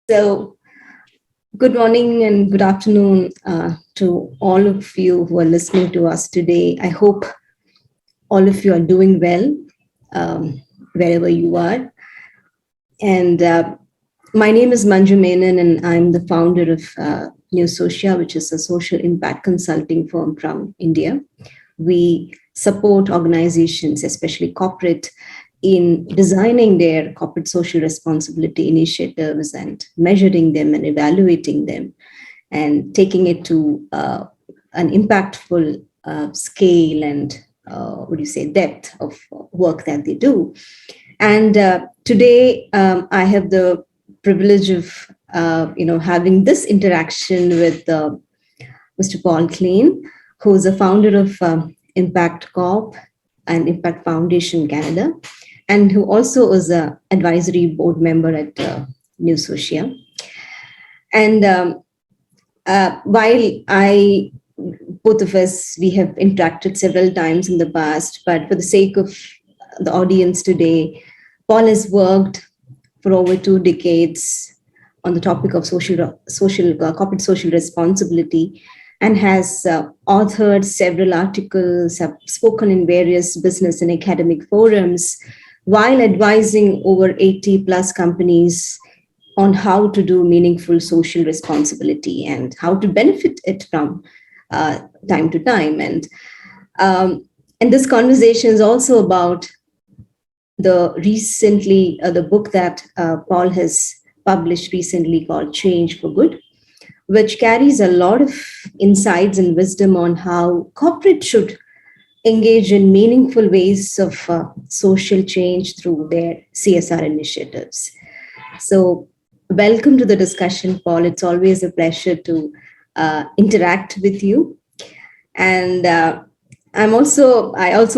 So, good morning and good afternoon to all of you who are listening to us today. I hope all of you are doing well um, wherever you are. And my name is Manju Menon, and I'm the founder of NuSocia, which is a social impact consulting firm from India. We support organizations, especially corporate, in designing their corporate social responsibility initiatives and measuring them and evaluating them and taking it to an impactful scale and what do you say, depth of work that they do. And today I have the privilege of having this interaction with Mr. Paul Klein, who is the founder of Impact Corp and Impact Foundation Canada, and who also is an advisory board member at NuSocia. And while both of us, we have interacted several times in the past, but for the sake of the audience today, Paul has worked for over 2 decades on the topic of corporate social responsibility, and has authored several articles, have spoken in various business and academic forums, while advising over 80 plus companies on how to do meaningful social responsibility and how to benefit it from time to time. And this conversation is also about the book that Paul has published recently called Change for Good, which carries a lot of insights and wisdom on how corporate should engage in meaningful ways of social change through their CSR initiatives. So, welcome to the discussion, Paul. It's always a pleasure to interact with you. And I also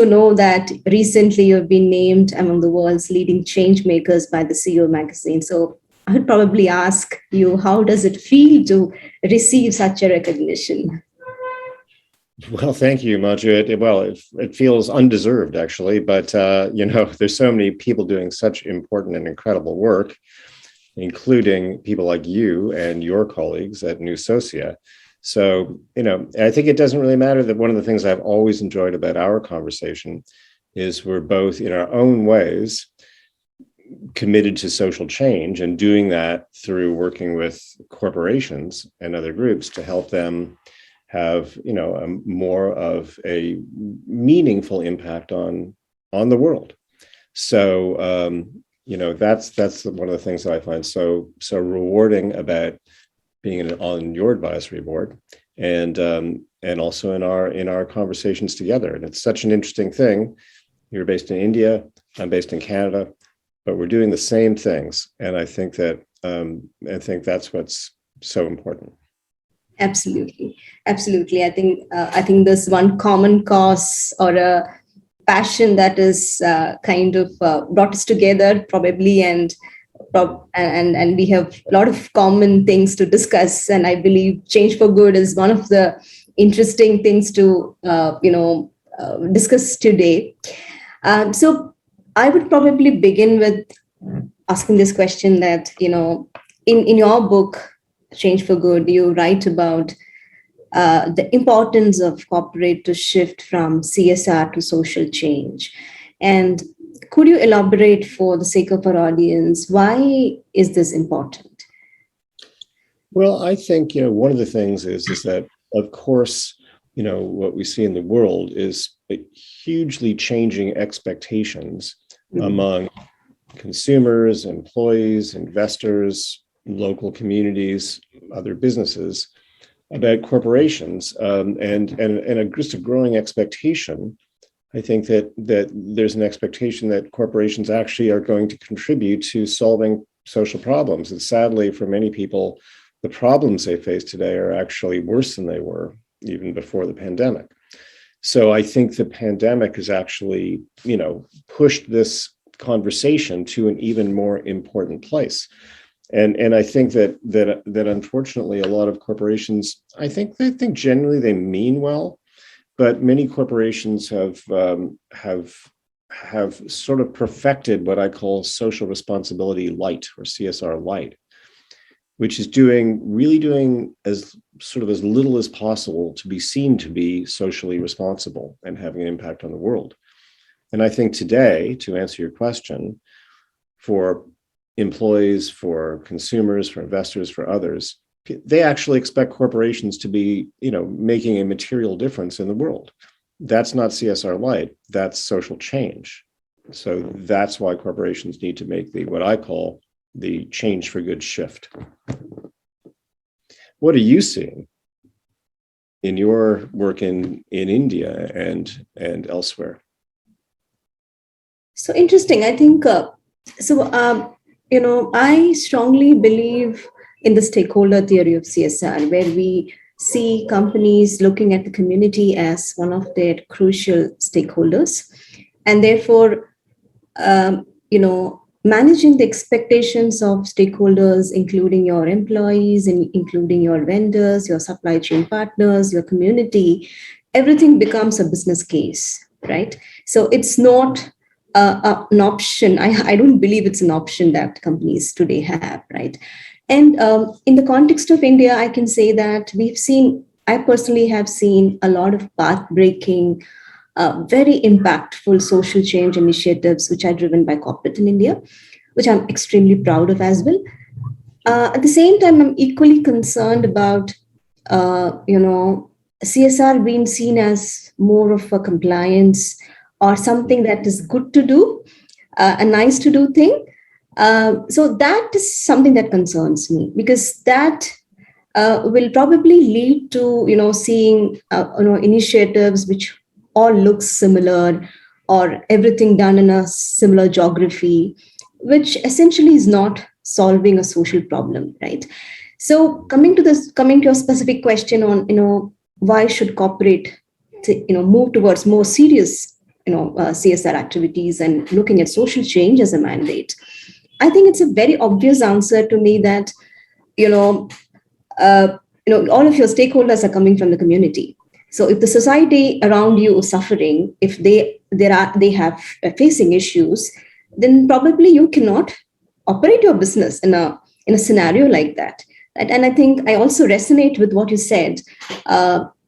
know that recently you've been named among the world's leading change makers by the CEO magazine. So I would probably ask you, how does it feel to receive such a recognition? Well, thank you, Manju. It feels undeserved, actually, but there's so many people doing such important and incredible work, including people like you and your colleagues at NuSocia. So, I think it doesn't really matter that one of the things I've always enjoyed about our conversation is we're both, in our own ways, committed to social change, and doing that through working with corporations and other groups to help them have more of a meaningful impact on the world. So that's one of the things that I find so rewarding about being on your advisory board, and also in our conversations together. And it's such an interesting thing. You're based in India, I'm based in Canada, but we're doing the same things. And I think that's what's so important. Absolutely. I think there's one common cause or a passion that is kind of brought us together, probably, and we have a lot of common things to discuss. And I believe Change for Good is one of the interesting things to discuss today. So I would probably begin with asking this question that in your book Change for Good, you write about the importance of corporate to shift from CSR to social change. And could you elaborate, for the sake of our audience, why is this important? Well, I think, one of the things is that, of course, what we see in the world is hugely changing expectations among consumers, employees, investors, local communities, other businesses about corporations, and just a growing expectation. I think that there's an expectation that corporations actually are going to contribute to solving social problems. And sadly, for many people, the problems they face today are actually worse than they were even before the pandemic. So I think the pandemic has actually, pushed this conversation to an even more important place. And I think that unfortunately a lot of corporations, I think generally they mean well, but many corporations have sort of perfected what I call social responsibility light, or CSR light. which is really doing as sort of as little as possible to be seen to be socially responsible and having an impact on the world. And I think today, to answer your question, for employees, for consumers, for investors, for others, they actually expect corporations to be, making a material difference in the world. That's not CSR light, that's social change. So that's why corporations need to make what I call the change for good shift. What are you seeing in your work in India and elsewhere? So interesting. I think I strongly believe in the stakeholder theory of CSR, where we see companies looking at the community as one of their crucial stakeholders, and therefore, managing the expectations of stakeholders, including your employees and including your vendors, your supply chain partners, your community, everything becomes a business case, right? So it's not an option. I don't believe it's an option that companies today have, right? And in the context of India, I can say that I personally have seen a lot of path-breaking, very impactful social change initiatives which are driven by corporate in India, which I'm extremely proud of as well. At the same time, I'm equally concerned about, CSR being seen as more of a compliance or something that is good to do, a nice to do thing. So that is something that concerns me, because that will probably lead to seeing initiatives which all look similar, or everything done in a similar geography, which essentially is not solving a social problem, right? So coming to a specific question on why should corporate move towards more serious CSR activities and looking at social change as a mandate. I think it's a very obvious answer to me that you know all of your stakeholders are coming from the community. So if the society around you is suffering, if they have facing issues, then probably you cannot operate your business in a scenario like that. And I think I also resonate with what you said.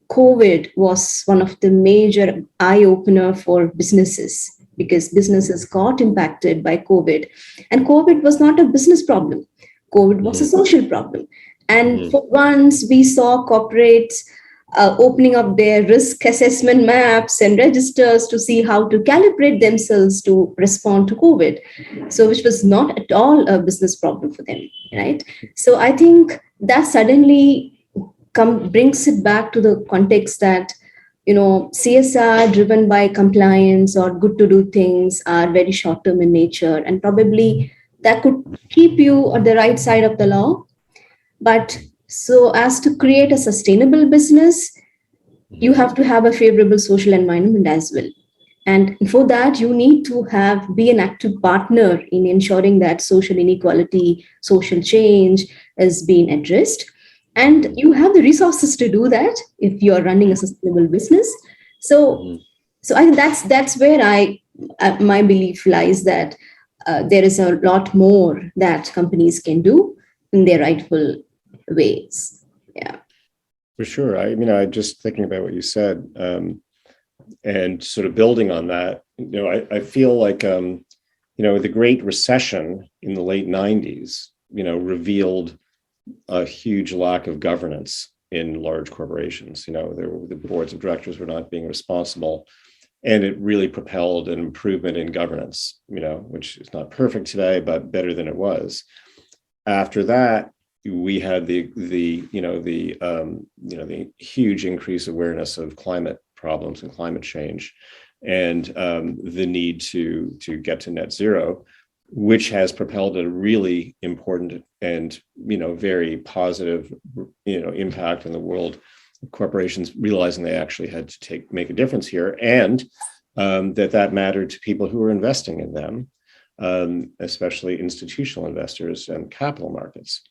COVID was one of the major eye opener for businesses, because businesses got impacted by COVID, and COVID was not a business problem. COVID was a social problem. And for once, we saw corporates opening up their risk assessment maps and registers to see how to calibrate themselves to respond to COVID. So, which was not at all a business problem for them, right? So, I think that suddenly brings it back to the context that CSR driven by compliance or good to do things are very short term in nature, and probably that could keep you on the right side of the law. But so as to create a sustainable business, you have to have a favorable social environment as well. And for that, you need to be an active partner in ensuring that social inequality, social change is being addressed. And you have the resources to do that if you are running a sustainable business. So I think that's where my belief lies, that there is a lot more that companies can do in their rightful ways. Yeah. For sure. I'm just thinking about what you said, and sort of building on that. I feel like the Great Recession in the late '90s, revealed a huge lack of governance in large corporations. The boards of directors were not being responsible, and it really propelled an improvement in governance. Which is not perfect today, but better than it was. After that, we had the huge increased awareness of climate problems and climate change, and the need to get to net zero, which has propelled a really important and very positive impact in the world. Corporations realizing they actually had to make a difference here, and that mattered to people who were investing in them, especially institutional investors and capital markets.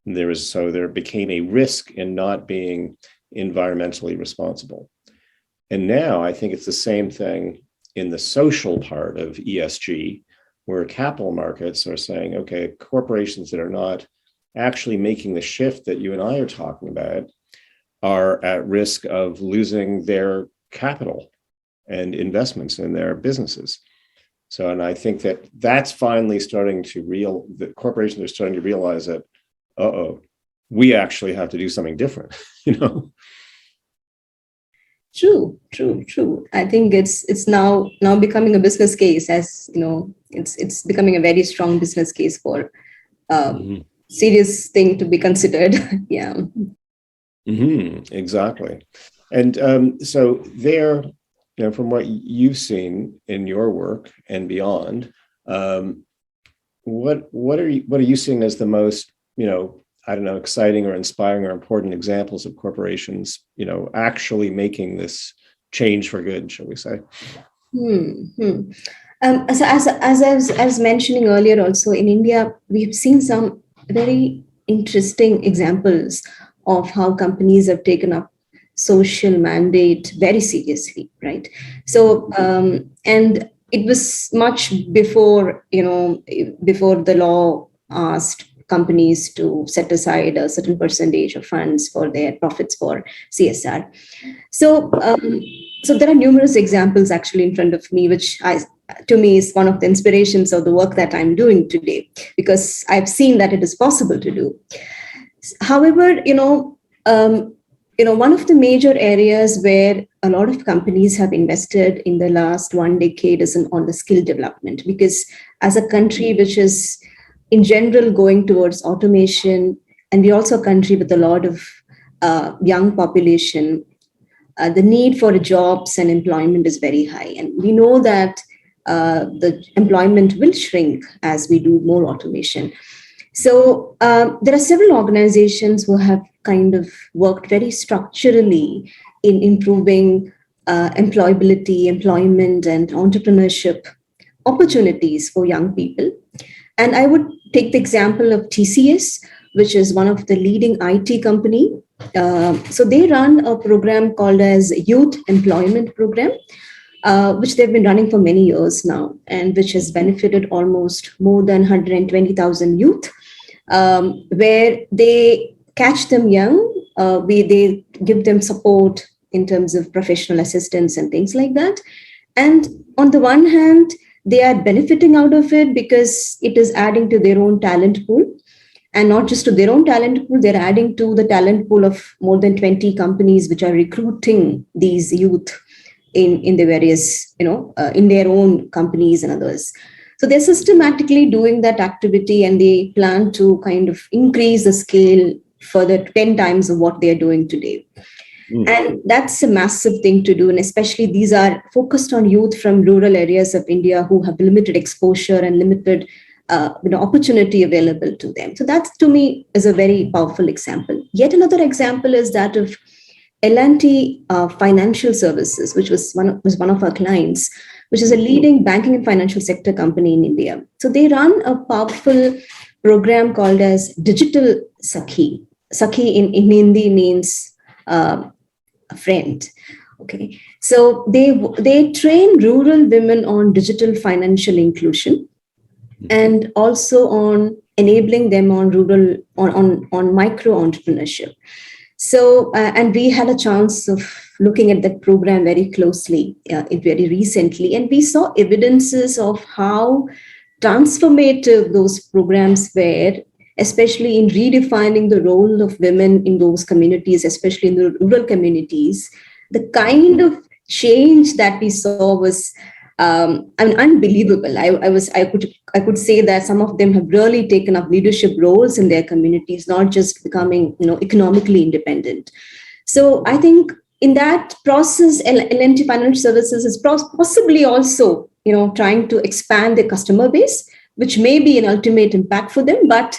There became a risk in not being environmentally responsible. And now I think it's the same thing in the social part of ESG, where capital markets are saying, okay, corporations that are not actually making the shift that you and I are talking about are at risk of losing their capital and investments in their businesses. So, and I think that that's finally starting to the corporations are starting to realize that, we actually have to do something different, you know? True. I think it's now becoming a business case, as you know, it's becoming a very strong business case for Mm-hmm. serious thing to be considered. Yeah. Mm-hmm. Exactly. And so there, from what you've seen in your work and beyond, what are you seeing as the most, I don't know, exciting or inspiring or important examples of corporations, actually making this change for good, shall we say? Hmm. As I was mentioning earlier, also in India, we've seen some very interesting examples of how companies have taken up social mandate very seriously, right? So, and it was much before, before the law asked companies to set aside a certain percentage of funds for their profits for CSR. So, so there are numerous examples actually in front of me, which to me is one of the inspirations of the work that I'm doing today, because I've seen that it is possible to do. However, one of the major areas where a lot of companies have invested in the last 1 decade is on the skill development, because as a country which is in general going towards automation, and we also a country with a lot of young population, the need for jobs and employment is very high. And we know that the employment will shrink as we do more automation. So there are several organizations who have kind of worked very structurally in improving employability, employment, and entrepreneurship opportunities for young people. And I would take the example of TCS, which is one of the leading IT company. So they run a program called as Youth Employment Program, which they've been running for many years now, and which has benefited almost more than 120,000 youth, where they catch them young. They give them support in terms of professional assistance and things like that. And on the one hand, they are benefiting out of it because it is adding to their own talent pool. And not just to their own talent pool, they're adding to the talent pool of more than 20 companies which are recruiting these youth in the various, in their own companies and others. So they're systematically doing that activity, and they plan to kind of increase the scale further 10 times of what they're doing today. And that's a massive thing to do. And especially these are focused on youth from rural areas of India who have limited exposure and limited opportunity available to them. So that to me is a very powerful example. Yet another example is that of L&T Financial Services, which was one of our clients, which is a leading banking and financial sector company in India. So they run a powerful program called as Digital Sakhi. Sakhi in Hindi means a friend. Okay, so they train rural women on digital financial inclusion, and also on enabling them on rural on micro entrepreneurship. So and we had a chance of looking at that program very closely very recently, and we saw evidences of how transformative those programs were, especially in redefining the role of women in those communities, especially in the rural communities. The kind of change that we saw was unbelievable. I could say that some of them have really taken up leadership roles in their communities, not just becoming economically independent. So I think in that process, L&T Financial Services is possibly also trying to expand their customer base, which may be an ultimate impact for them. But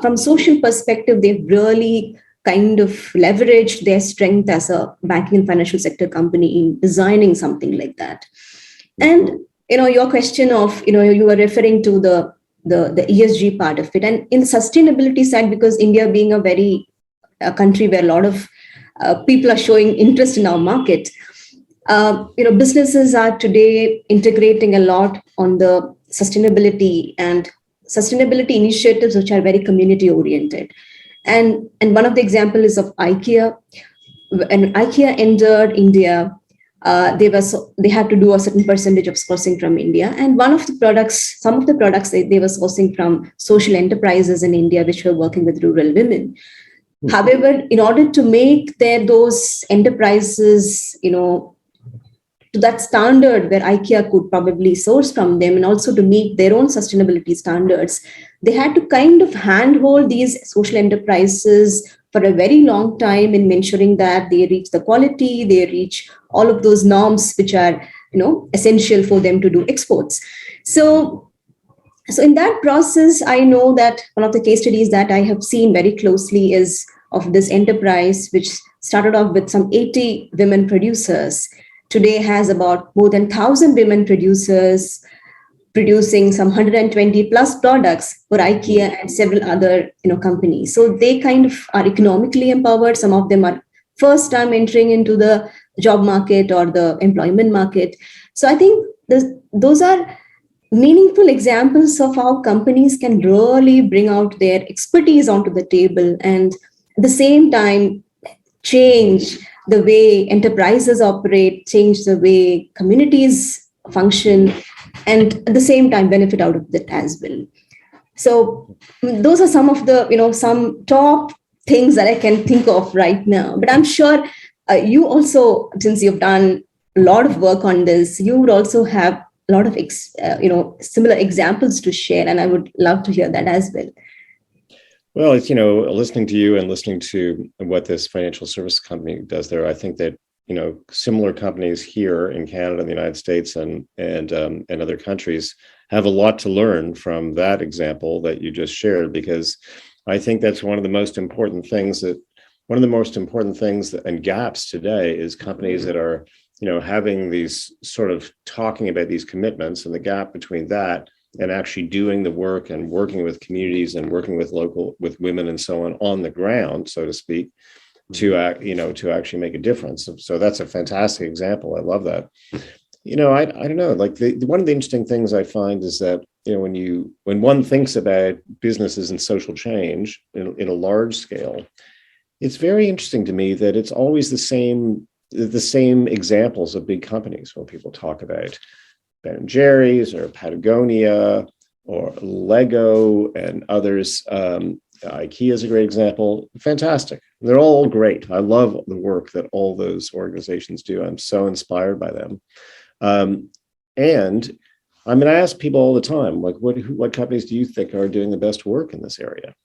from social perspective, they've really kind of leveraged their strength as a banking and financial sector company in designing something like that. And your question of you were referring to the ESG part of it, and in the sustainability side, because India being a country where a lot of people are showing interest in our market, businesses are today integrating a lot on the sustainability and sustainability initiatives which are very community oriented. And one of the example is of IKEA. When IKEA entered India, they had to do a certain percentage of sourcing from India. And some of the products they were sourcing from social enterprises in India, which were working with rural women. However, in order to make those enterprises, to that standard where IKEA could probably source from them, and also to meet their own sustainability standards, they had to kind of handhold these social enterprises for a very long time in ensuring that they reach the quality, they reach all of those norms which are, essential for them to do exports. So in that process, I know that one of the case studies that I have seen very closely is of this enterprise, which started off with some 80 women producers. Today has about more than 1,000 women producers producing some 120 plus products for IKEA and several other companies. So they kind of are economically empowered. Some of them are first time entering into the job market or the employment market. So I think those are meaningful examples of how companies can really bring out their expertise onto the table, and at the same time change the way enterprises operate, change the way communities function, and at the same time benefit out of that as well. So those are some of the some top things that I can think of right now. But I'm sure you also, since you've done a lot of work on this, you would also have a lot of similar examples to share, and I would love to hear that as well. Well, it's, listening to you and listening to what this financial service company does there, I think that, similar companies here in Canada and the United States and other countries have a lot to learn from that example that you just shared, because I think that's one of the most important things and gaps today is companies that are, having these sort of talking about these commitments, and the gap between that and actually doing the work and working with communities and working with women and so on the ground, so to speak, to actually make a difference. So that's a fantastic example. I love that. I don't know, like one of the interesting things I find is that, when one thinks about businesses and social change in a large scale, it's very interesting to me that it's always the same examples of big companies when people talk about Ben & Jerry's or Patagonia or Lego and others. IKEA is a great example. Fantastic. They're all great. I love the work that all those organizations do. I'm so inspired by them. And I mean, I ask people all the time, like, what companies do you think are doing the best work in this area?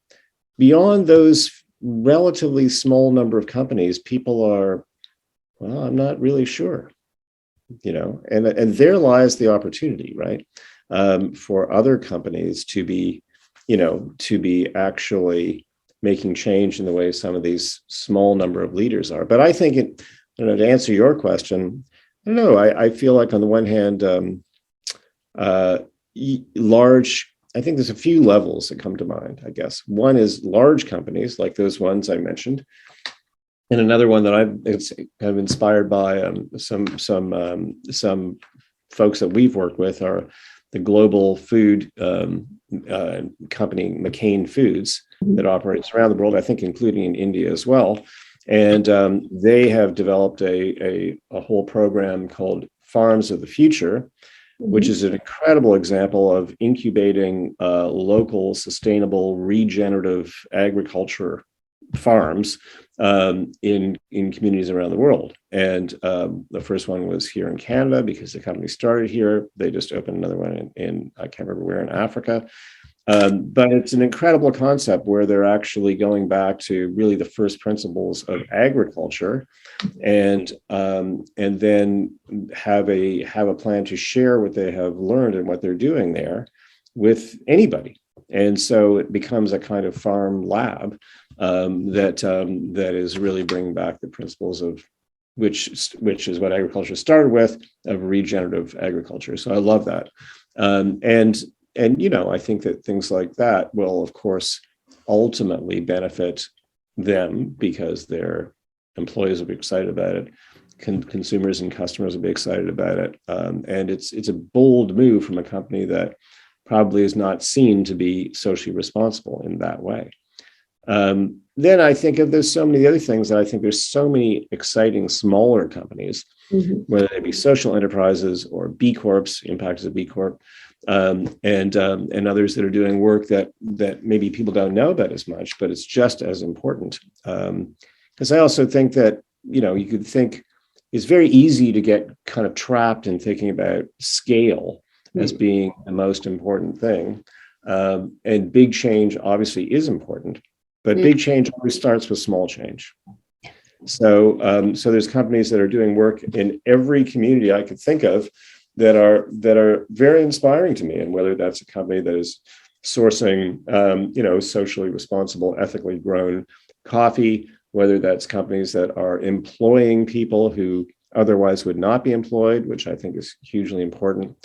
Beyond those relatively small number of companies, people are, well, I'm not really sure. And there lies the opportunity, right? For other companies to be actually making change in the way some of these small number of leaders are. But I think to answer your question, I don't know. I feel like on the one hand, large. I think there's a few levels that come to mind. I guess one is large companies like those ones I mentioned. And another one that I'm kind of inspired by some folks that we've worked with are the global food company McCain Foods that operates around the world, I think including in India as well. And they have developed a whole program called Farms of the Future, which is an incredible example of incubating local, sustainable, regenerative agriculture farms in communities around the world. And the first one was here in Canada because the company started here. They just opened another one in I can't remember where in Africa. But it's an incredible concept where they're actually going back to really the first principles of agriculture, and then have a plan to share what they have learned and what they're doing there with anybody. And so it becomes a kind of farm lab that is really bringing back the principles of which is what agriculture started with, of regenerative agriculture. So I love that. And I think that things like that will, of course, ultimately benefit them because their employees will be excited about it. Consumers and customers will be excited about it. And it's a bold move from a company that probably is not seen to be socially responsible in that way. Then I think of there's so many other things that I think there's so many exciting smaller companies, whether they be social enterprises or B Corps, impact as a B Corp, and others that are doing work that maybe people don't know about as much, but it's just as important. Because I also think that, you could think it's very easy to get kind of trapped in thinking about scale as being the most important thing. And big change obviously is important, but big change always starts with small change. So there's companies that are doing work in every community I could think of that are very inspiring to me. And whether that's a company that is sourcing, socially responsible, ethically grown coffee, whether that's companies that are employing people who otherwise would not be employed, which I think is hugely important.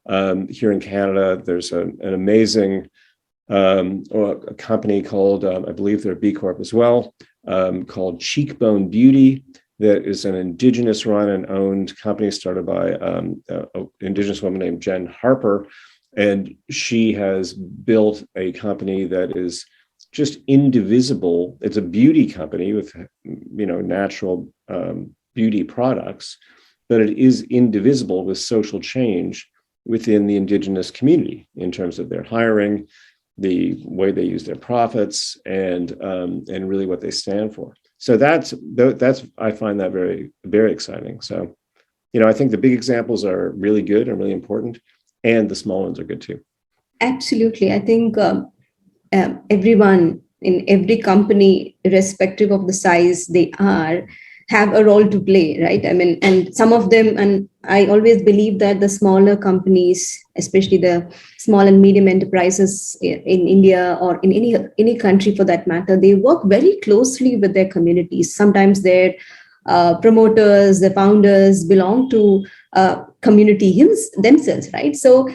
Here in Canada, there's an amazing a company called, I believe they're B Corp as well, called Cheekbone Beauty, that is an Indigenous run and owned company started by an Indigenous woman named Jen Harper. And she has built a company that is just indivisible. It's a beauty company with, natural beauty products, but it is indivisible with social change within the Indigenous community in terms of their hiring, the way they use their profits, and really what they stand for. So that's I find that very, very exciting. So, I think the big examples are really good and really important, and the small ones are good too. Absolutely. I think everyone in every company, irrespective of the size they are, have a role to play, right? I mean, and some of them, and I always believe that the smaller companies, especially the small and medium enterprises in India or in any country for that matter, they work very closely with their communities. Sometimes their promoters, the founders belong to community themselves, right? So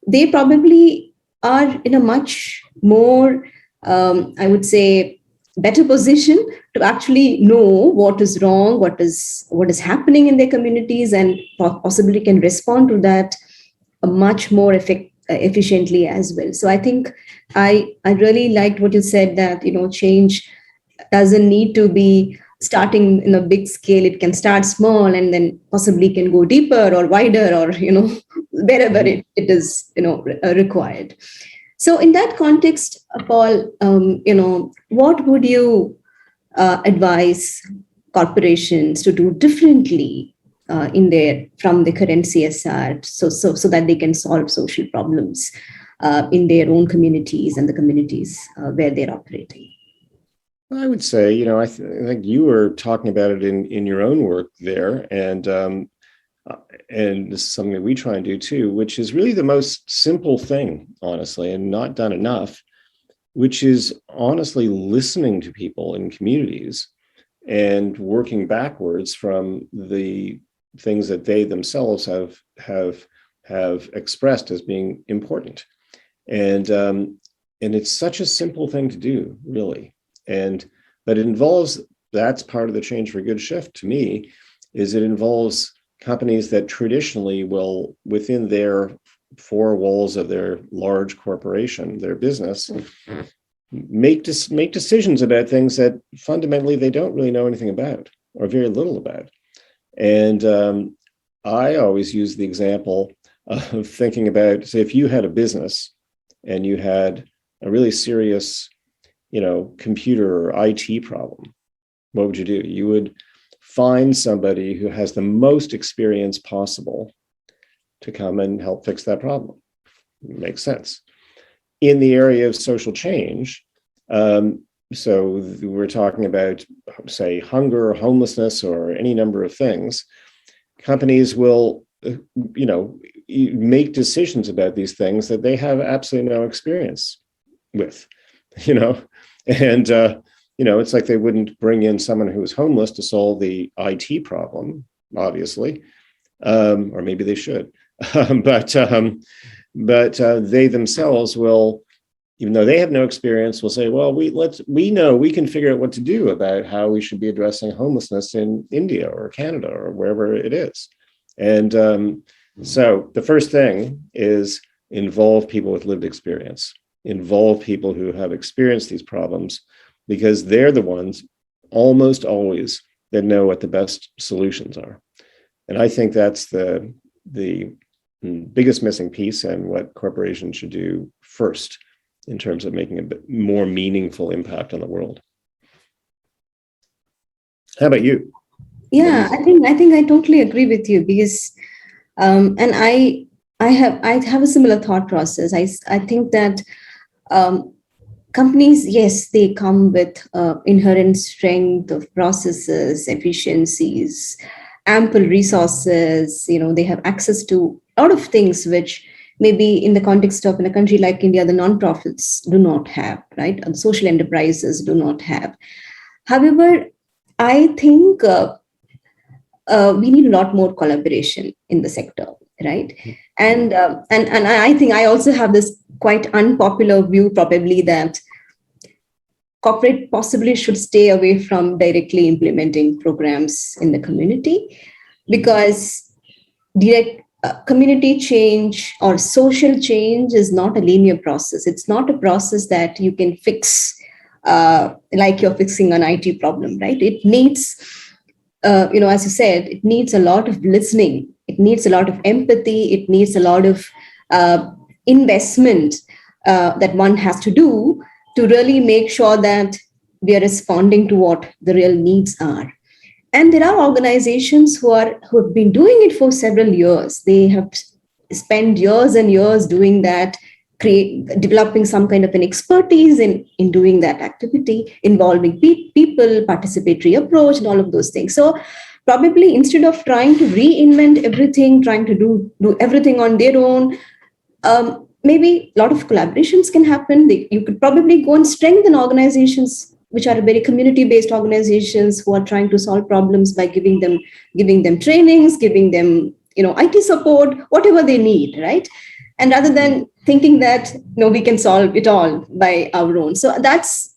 they probably are in a much more, I would say, better position to actually know what is wrong, what is happening in their communities, and possibly can respond to that much more efficiently as well. So I think I really liked what you said, that change doesn't need to be starting in a big scale. It can start small and then possibly can go deeper or wider, or wherever it is required. So in that context, Paul, what would you advise corporations to do differently from the current CSR, so that they can solve social problems in their own communities and the communities where they're operating? I would say, I think you were talking about it in your own work there, and this is something that we try and do too, which is really the most simple thing, honestly, and not done enough, which is honestly listening to people in communities and working backwards from the things that they themselves have expressed as being important. And it's such a simple thing to do, really. But it involves, that's part of the Change for Good shift to me, is it involves companies that traditionally will, within their four walls of their large corporation, their business, make decisions about things that fundamentally they don't really know anything about or very little about. And I always use the example of thinking about, say, if you had a business and you had a really serious, computer or IT problem, what would you do? You would find somebody who has the most experience possible to come and help fix that problem. Makes sense. In the area of social change, so we're talking about, say, hunger, homelessness, or any number of things, companies will, make decisions about these things that they have absolutely no experience with, and, it's like they wouldn't bring in someone who was homeless to solve the IT problem, obviously, or maybe they should, but they themselves will, even though they have no experience, will say, well, we know we can figure out what to do about how we should be addressing homelessness in India or Canada or wherever it is. And so the first thing is involve people with lived experience, involve people who have experienced these problems, because they're the ones almost always that know what the best solutions are. And I think that's the biggest missing piece, and what corporations should do first in terms of making a bit more meaningful impact on the world. How about you? Yeah, I think I totally agree with you, because and I have a similar thought process. I think that companies, yes, they come with inherent strength of processes, efficiencies, ample resources. They have access to a lot of things which maybe in the context of in a country like India, the non-profits do not have, right? And social enterprises do not have. However, I think we need a lot more collaboration in the sector, right? And I think I also have this quite unpopular view, probably, that corporate possibly should stay away from directly implementing programs in the community, because direct community change or social change is not a linear process. It's not a process that you can fix like you're fixing an IT problem, right? It needs, as you said, it needs a lot of listening. It needs a lot of empathy. It needs a lot of investment that one has to do to really make sure that we are responding to what the real needs are. And there are organizations who have been doing it for several years. They have spent years and years doing that, developing some kind of an expertise in doing that activity, involving people, participatory approach, and all of those things. So probably instead of trying to reinvent everything, trying to do everything on their own, maybe a lot of collaborations can happen. You could probably go and strengthen organizations which are very community-based organizations who are trying to solve problems by giving them trainings, giving them IT support, whatever they need, right? And rather than thinking that we can solve it all by our own. So that's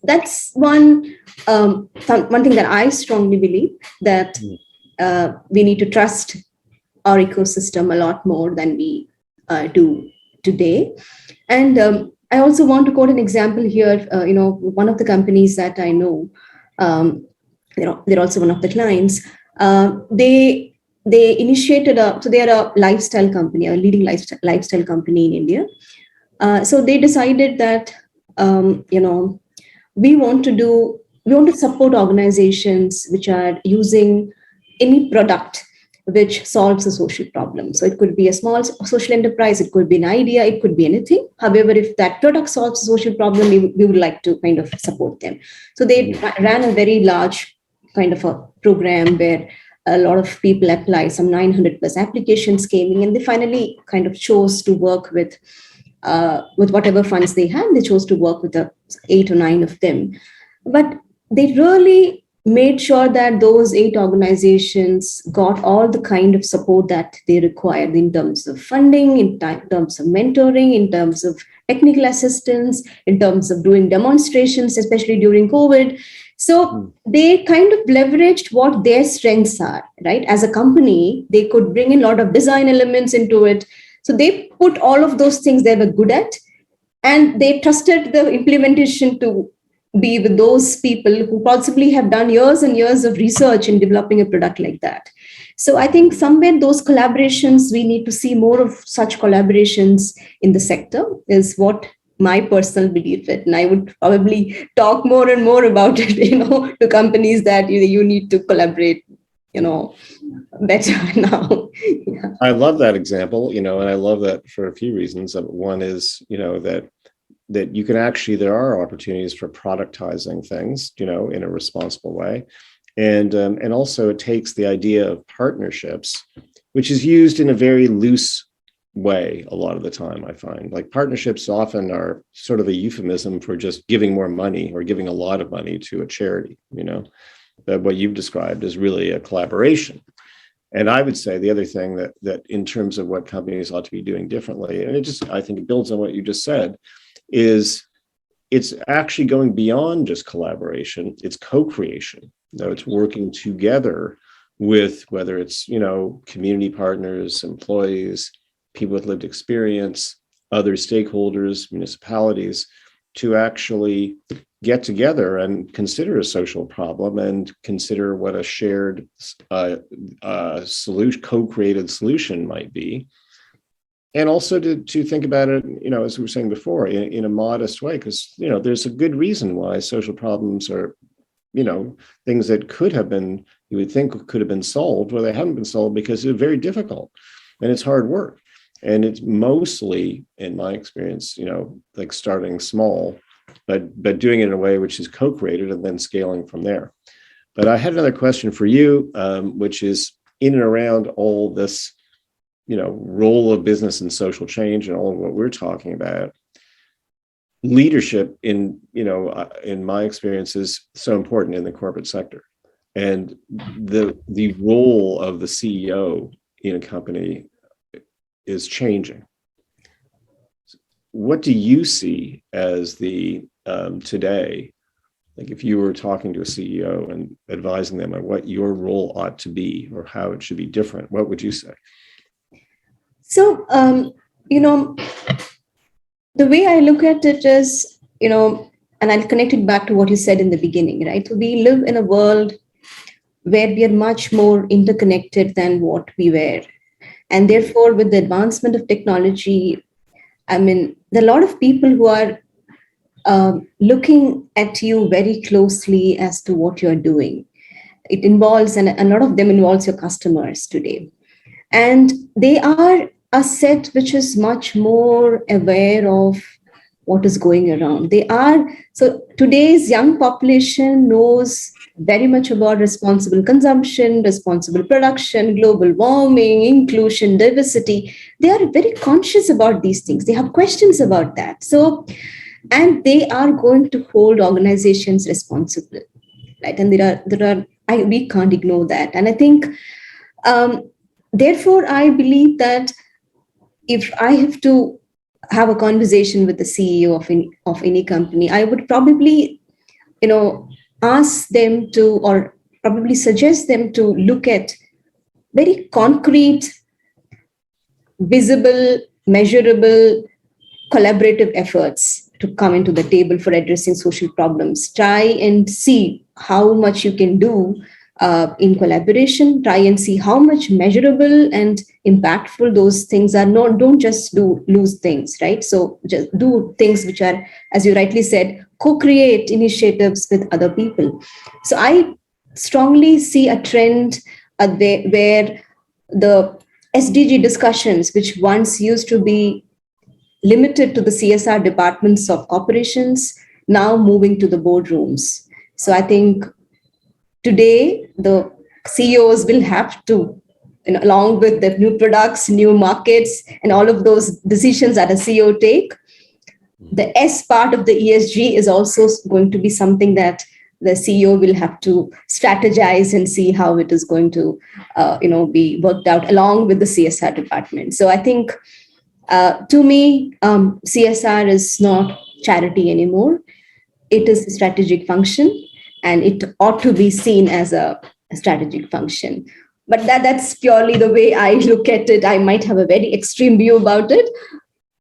one thing that I strongly believe, that we need to trust our ecosystem a lot more than we do today. And I also want to quote an example here. One of the companies that I know, they're also one of the clients. They initiated so they are a lifestyle company, a leading lifestyle company in India. So they decided that we want to support organizations which are using any product which solves a social problem. So it could be a small social enterprise, it could be an idea, it could be anything. However, if that product solves a social problem, we would like to kind of support them. So they ran a very large kind of a program where a lot of people applied, some 900 plus applications came in, and they finally kind of chose to work with whatever funds they had. They chose to work with 8 or 9 of them. But they really made sure that those 8 organizations got all the kind of support that they required in terms of funding, in terms of mentoring, in terms of technical assistance, in terms of doing demonstrations, especially during COVID. So they kind of leveraged what their strengths are, right? As a company, they could bring in a lot of design elements into it. So they put all of those things they were good at, and they trusted the implementation to be with those people who possibly have done years and years of research in developing a product like that. So I think somewhere those collaborations, we need to see more of such collaborations in the sector, is what my personal belief is. And I would probably talk more and more about it, to companies that you need to collaborate, better now. Yeah. I love that example, and I love that for a few reasons. One is, that you can actually, there are opportunities for productizing things, in a responsible way. And also it takes the idea of partnerships, which is used in a very loose way a lot of the time. I find like partnerships often are sort of a euphemism for just giving more money or giving a lot of money to a charity, But what you've described is really a collaboration. And I would say the other thing that in terms of what companies ought to be doing differently, and I think it builds on what you just said, is it's actually going beyond just collaboration. It's co-creation. It's working together with, whether it's, community partners, employees, people with lived experience, other stakeholders, municipalities, to actually get together and consider a social problem and consider what a shared solution, co-created solution might be. And also to think about it, as we were saying before, in a modest way, because, there's a good reason why social problems are, things that could have been, you would think could have been solved, well, they haven't been solved because they're very difficult and it's hard work. And it's mostly, in my experience, like starting small, but doing it in a way which is co-created and then scaling from there. But I had another question for you, which is in and around all this, role of business and social change and all of what we're talking about. Leadership in my experience is so important in the corporate sector, and the role of the CEO in a company is changing. What do you see as the today, like if you were talking to a CEO and advising them on what your role ought to be or how it should be different, what would you say? So, the way I look at it is, and I'll connect it back to what you said in the beginning, right? So we live in a world where we are much more interconnected than what we were. And therefore, with the advancement of technology, there are a lot of people who are looking at you very closely as to what you're doing. It involves, and a lot of them involves your customers today. And they are a set which is much more aware of what is going around. So today's young population knows very much about responsible consumption, responsible production, global warming, inclusion, diversity. They are very conscious about these things. They have questions about that. So, and they are going to hold organizations responsible, right? And we can't ignore that. And I think, therefore, I believe that if I have to have a conversation with the CEO of any company, I would probably, ask them to, or probably suggest them to look at very concrete, visible, measurable, collaborative efforts to come into the table for addressing social problems. Try and see how much you can do in collaboration. Try and see how much measurable and impactful those things are. Don't just do loose things, right? So just do things which are, as you rightly said, co-create initiatives with other people. So I strongly see a trend where the SDG discussions, which once used to be limited to the CSR departments of corporations, now moving to the boardrooms. So I think today, the CEOs will have to, along with the new products, new markets, and all of those decisions that a CEO take, the S part of the ESG is also going to be something that the CEO will have to strategize and see how it is going to, be worked out along with the CSR department. So I think, to me, CSR is not charity anymore. It is a strategic function, and it ought to be seen as a strategic function. But that's purely the way I look at it. I might have a very extreme view about it.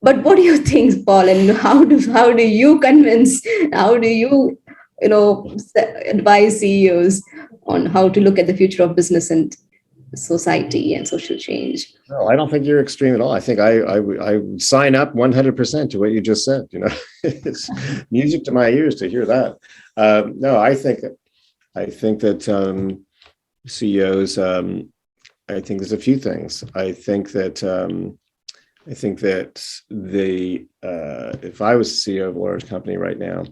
But what do you think, Paul? And how do you convince? How do you, advise CEOs on how to look at the future of business and society and social change? No, I don't think you're extreme at all. I think I would sign up 100% to what you just said. It's music to my ears to hear that. No, I think that CEOs. I think there's a few things. I think that if I was CEO of a large company right now,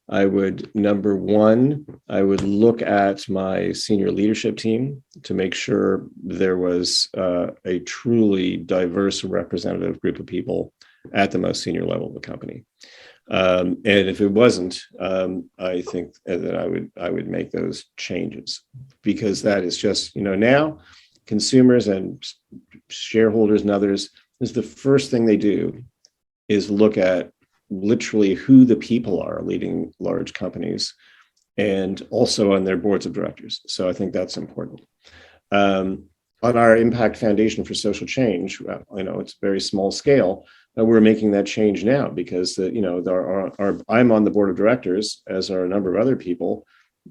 I would, number one, I would look at my senior leadership team to make sure there was a truly diverse and representative group of people at the most senior level of the company. And if it wasn't, I think that I would make those changes, because that is just, now consumers and shareholders and others, is the first thing they do is look at literally who the people are leading large companies, and also on their boards of directors. So I think that's important. on our Impact Foundation for Social Change, it's very small scale. We're making that change now because I'm on the board of directors, as are a number of other people.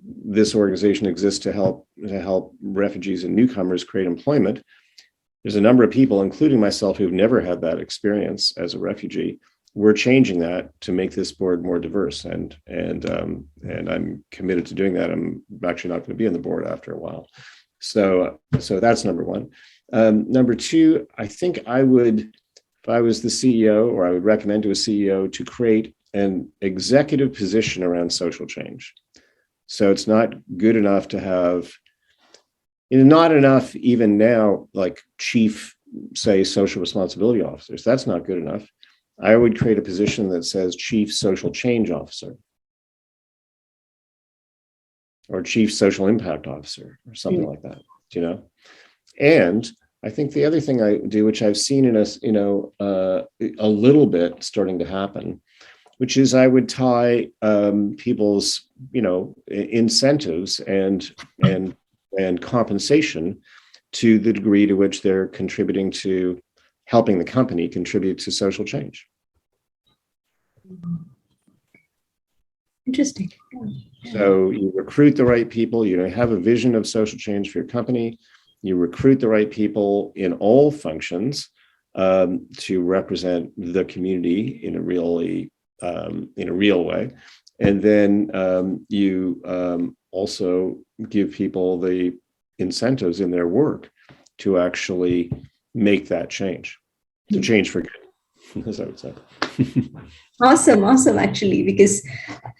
This organization exists to help refugees and newcomers create employment. There's a number of people, including myself, who've never had that experience as a refugee. We're changing that to make this board more diverse, and I'm committed to doing that. I'm actually not going to be on the board after a while. So that's number one. Number two, I think I would, if I was the CEO, or I would recommend to a CEO to create an executive position around social change. So it's not good enough to have, not enough even now, like chief, say, social responsibility officers. That's not good enough. I would create a position that says chief social change officer or chief social impact officer or something like that, And I think the other thing I do, which I've seen in us, a little bit starting to happen, which is I would tie people's, incentives and compensation to the degree to which they're contributing to helping the company contribute to social change. Interesting. So you recruit the right people, have a vision of social change for your company. You recruit the right people in all functions to represent the community in a real way. And then you also give people the incentives in their work to actually make that change, to change for good, as I would say. Awesome, actually, because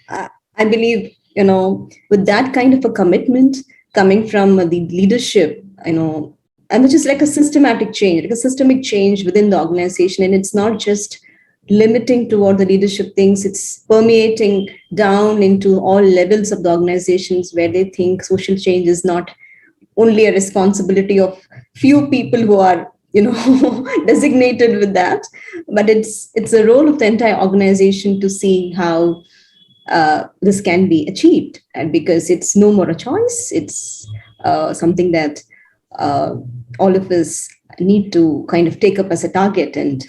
I believe, with that kind of a commitment coming from the leadership, and which is like a systemic change within the organization. And it's not just limiting to what the leadership thinks, it's permeating down into all levels of the organizations, where they think social change is not only a responsibility of few people who are designated with that, but it's a role of the entire organization to see how this can be achieved. And because it's no more a choice, it's something that all of us need to kind of take up as a target and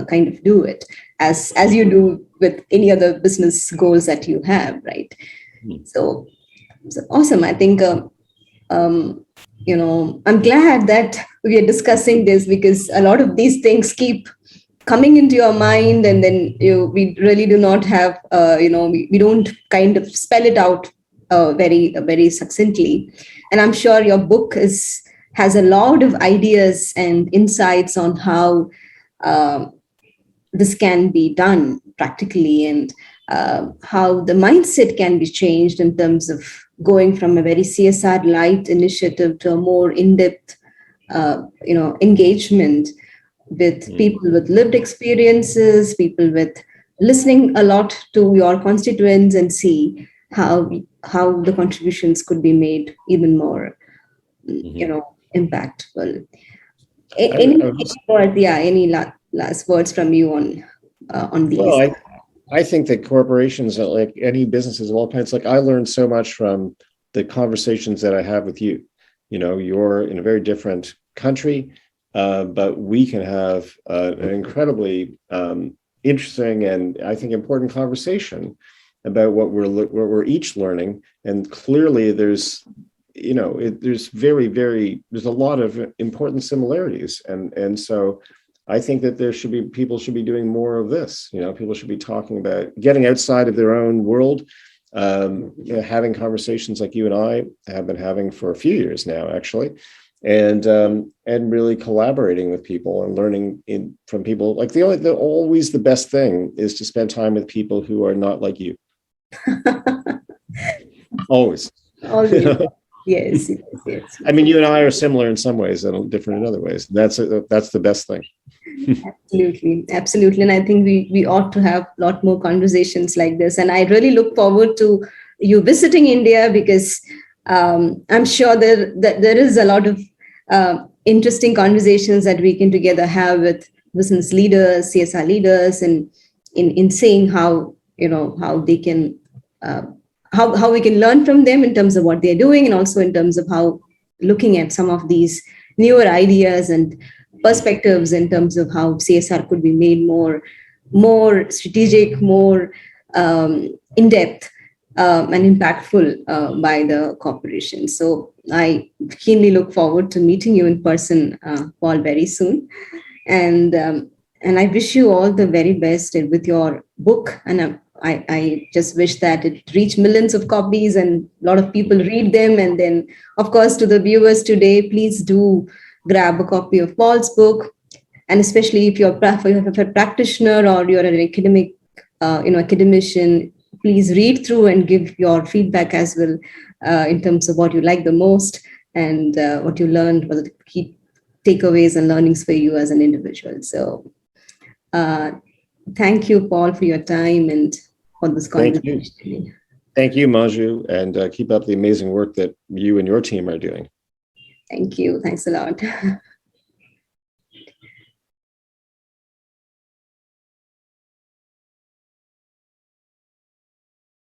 kind of do it as you do with any other business goals that you have, right? So awesome. I think I'm glad that we are discussing this, because a lot of these things keep coming into your mind, and then we really do not have we don't kind of spell it out very succinctly. And I'm sure your book has a lot of ideas and insights on how this can be done practically, and how the mindset can be changed in terms of going from a very CSR light initiative to a more in-depth engagement with people with lived experiences, people with listening a lot to your constituents, and see how the contributions could be made even more impactful. Any last words from you on these? Well, I think that corporations, like any businesses of all kinds, like I learned so much from the conversations that I have with you. You're in a very different country, but we can have an incredibly interesting and I think important conversation about what we're each learning. And clearly, there's there's a lot of important similarities, and so I think that people should be doing more of this. People should be talking about getting outside of their own world, having conversations like you and I have been having for a few years now, actually, and really collaborating with people and learning from people. Like always the best thing is to spend time with people who are not like you. Always. Yes. I mean, you and I are similar in some ways and different in other ways. That's the best thing. Absolutely. And I think we ought to have a lot more conversations like this. And I really look forward to you visiting India, because I'm sure that there is a lot of interesting conversations that we can together have with business leaders, CSR leaders, and in seeing how they can how we can learn from them in terms of what they're doing, and also in terms of how looking at some of these newer ideas and perspectives in terms of how CSR could be made more strategic, more in depth, and impactful by the corporation. So I keenly look forward to meeting you in person, Paul, very soon. And and I wish you all the very best with your book. And I just wish that it reach millions of copies and a lot of people read them. And then, of course, to the viewers today, please do grab a copy of Paul's book. And especially if you're a practitioner or you're an academic, academician, please read through and give your feedback as well in terms of what you like the most and what you learned, what are the key takeaways and learnings for you as an individual. So thank you, Paul, for your time and for this conversation. Thank you, Manju, and keep up the amazing work that you and your team are doing. Thank you. Thanks a lot.